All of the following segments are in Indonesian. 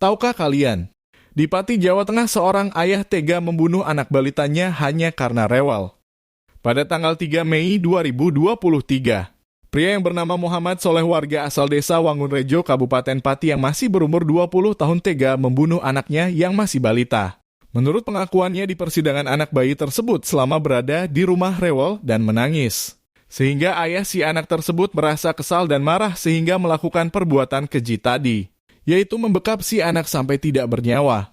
Tahukah kalian, di Pati, Jawa Tengah seorang ayah tega membunuh anak balitanya hanya karena rewel. Pada tanggal 3 Mei 2023, pria yang bernama Muhammad Soleh warga asal desa Wangunrejo, Kabupaten Pati yang masih berumur 20 tahun tega membunuh anaknya yang masih balita. Menurut pengakuannya di persidangan, anak bayi tersebut selama berada di rumah rewel dan menangis. Sehingga ayah si anak tersebut merasa kesal dan marah sehingga melakukan perbuatan keji tadi, yaitu membekap si anak sampai tidak bernyawa.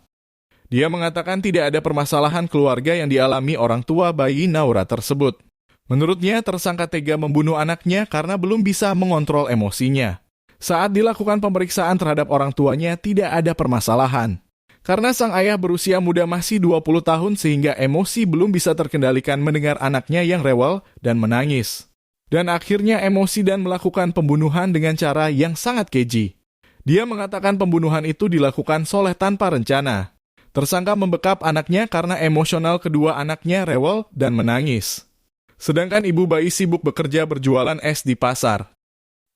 Dia mengatakan tidak ada permasalahan keluarga yang dialami orang tua bayi Naura tersebut. Menurutnya, tersangka tega membunuh anaknya karena belum bisa mengontrol emosinya. Saat dilakukan pemeriksaan terhadap orang tuanya, tidak ada permasalahan. Karena sang ayah berusia muda masih 20 tahun sehingga emosi belum bisa terkendalikan mendengar anaknya yang rewel dan menangis. Dan akhirnya emosi dan melakukan pembunuhan dengan cara yang sangat keji. Dia mengatakan pembunuhan itu dilakukan Soleh tanpa rencana. Tersangka membekap anaknya karena emosional kedua anaknya rewel dan menangis. Sedangkan ibu bayi sibuk bekerja berjualan es di pasar.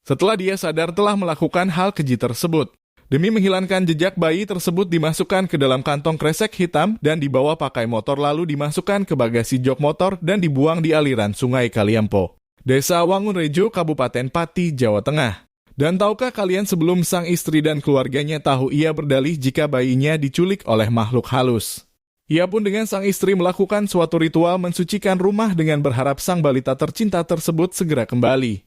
Setelah dia sadar telah melakukan hal keji tersebut, demi menghilangkan jejak, bayi tersebut dimasukkan ke dalam kantong kresek hitam dan dibawa pakai motor lalu dimasukkan ke bagasi jok motor dan dibuang di aliran Sungai Kaliampo, Desa Wangunrejo, Kabupaten Pati, Jawa Tengah. Dan tahukah kalian, sebelum sang istri dan keluarganya tahu, ia berdalih jika bayinya diculik oleh makhluk halus. Ia pun dengan sang istri melakukan suatu ritual mensucikan rumah dengan berharap sang balita tercinta tersebut segera kembali.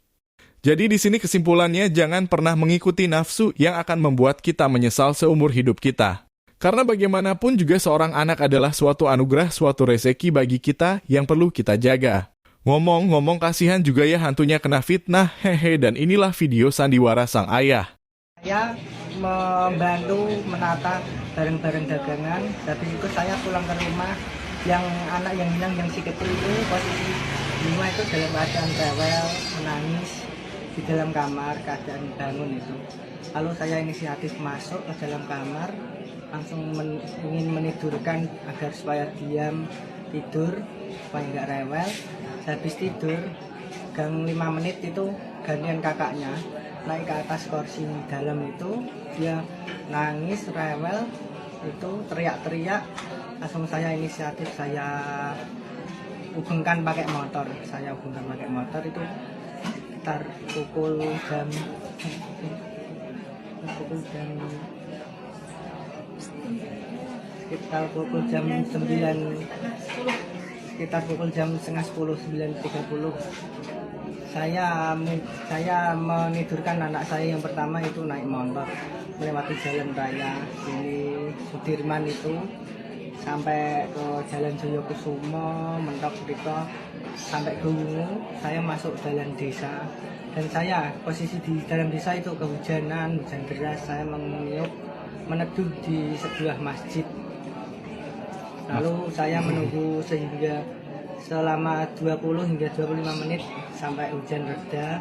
Jadi di sini kesimpulannya, jangan pernah mengikuti nafsu yang akan membuat kita menyesal seumur hidup kita. Karena bagaimanapun juga seorang anak adalah suatu anugerah, suatu rezeki bagi kita yang perlu kita jaga. Ngomong-ngomong, kasihan juga ya hantunya kena fitnah, hehe. Dan inilah video sandiwara sang ayah. Saya membantu menata barang-barang dagangan. Habis itu saya pulang ke rumah, yang anak yang hilang, yang si kecil itu posisi di rumah itu dalam keadaan rewel, menangis di dalam kamar, keadaan bangun itu. Lalu saya inisiatif masuk ke dalam kamar, langsung ingin menidurkan agar supaya diam, tidur, supaya nggak rewel. Habis tidur, gang 5 menit itu gantian kakaknya naik ke atas kursi dalam itu, dia nangis, rewel, itu teriak-teriak. Langsung saya inisiatif, saya hubungkan pakai motor. Itu sekitar pukul jam setengah 10, 9.30. Saya menidurkan anak saya yang pertama itu naik motor melewati jalan raya sini Sudirman itu sampai ke Jalan Joyokusumo, mentok Rito sampai ke Wungu. Saya masuk jalan desa dan saya posisi di dalam desa itu kehujanan, hujan deras. Saya meneduh di sebuah masjid. Lalu saya menunggu sehingga selama 20 hingga 25 menit sampai hujan reda.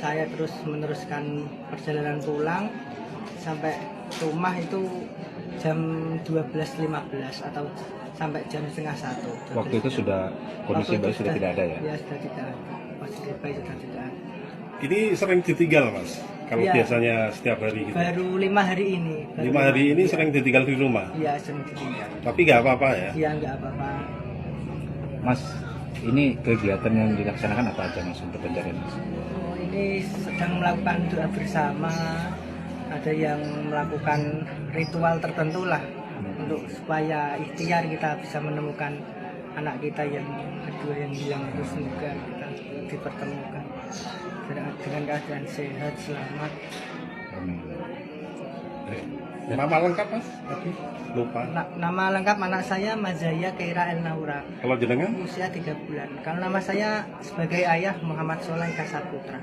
Saya terus meneruskan perjalanan pulang sampai rumah itu jam 12.15 atau sampai jam setengah 1. Waktu itu sudah kondisi bayi sudah tidak ada ya? Ya, sudah tidak ada. Kondisi bayi sudah tidak ada. Ini sering ditinggal, Mas? Kalau ya, biasanya setiap hari gitu? Baru 5 hari ini. 5 hari ini ya. Sering ditinggal di rumah? Iya, sering ditinggal. Tapi nggak apa-apa ya? Iya, nggak apa-apa. Mas, ini kegiatan yang dilaksanakan apa aja Mas untuk pencarian Mas? Ini sedang melakukan doa bersama. Ada yang melakukan ritual tertentu lah untuk supaya ikhtiar kita bisa menemukan anak kita yang kedua yang hilang itu. Semoga kita dipertemukan dengan keadaan sehat, selamat. Amin. Nama lengkap Mas? Tadi lupa. Nama lengkap anak saya Mazaya Keira El Naura. Kalau jenengan? Usia 3 bulan. Kalau nama saya sebagai ayah Muhammad Soleh Kasaputra.